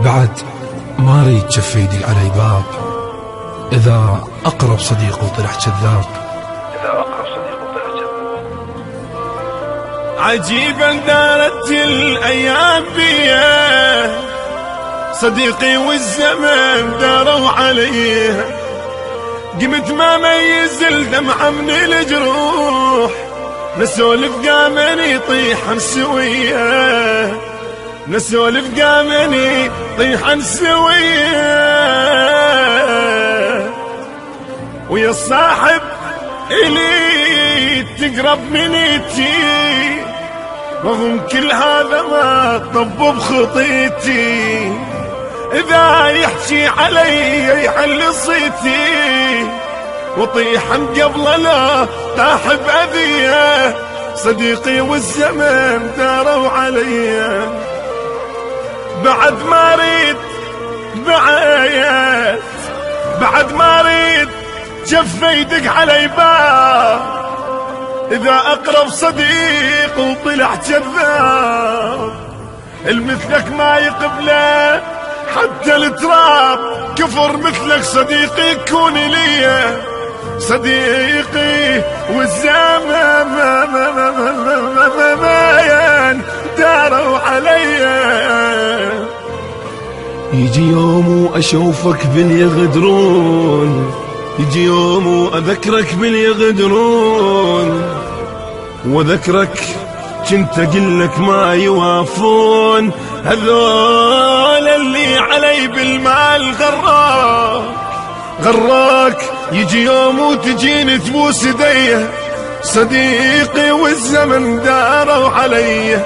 بعد ما ريد جف يدق علي باب، إذا أقرب صديق وطلع كذاب. عجيبا دارت الأيام بيه، صديقي والزمن داروا عليه. قمت ما ميز الدمعة من الجروح، نسولف قامني يطيح سويه، نسولف قامني طيحا سويه. ويا الصاحب إلي تقرب منيتي، رغم كل هذا ما طب بخطيتي. إذا يحكي علي يحل صيتي، وطيحا قبل لا طاح بأذيه. صديقي والزمن داروا علي، بعد ما ريد بعد ما ريد جف يدق علي باب. إذا أقرب صديق وطلع كذاب، المثلك ما يقبله حتى التراب. كفر مثلك صديقي يكون لي، صديقي والزمان داروا علي. يجي يوم وأشوفك باليغدرون، يجي يوم وأذكرك باليغدرون، وذكرك كنت أقلك ما يوافون. هذول اللي علي بالمال غراك، يجي يوم وتجيني تبوس ايديه. صديقي والزمن داروا علي،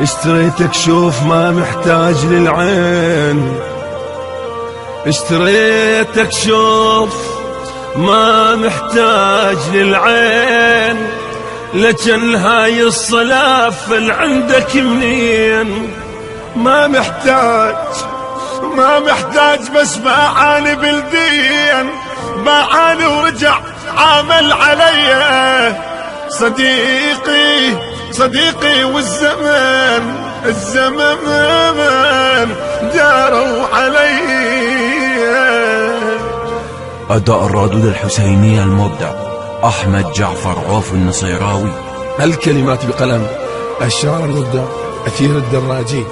اشتريتك شوف ما محتاج للعين، اشتريتك شوف ما محتاج للعين. لكن هاي الصلافل عندك منين؟ ما محتاج بس باعاني بالدين، باعاني ورجع عامل علي. صديقي والزمان داروا علي. أداء الرادود الحسيني المبدع أحمد جعفر عوف النصيراوي. الكلمات بقلم الشاعر المبدع أثير الدراجي.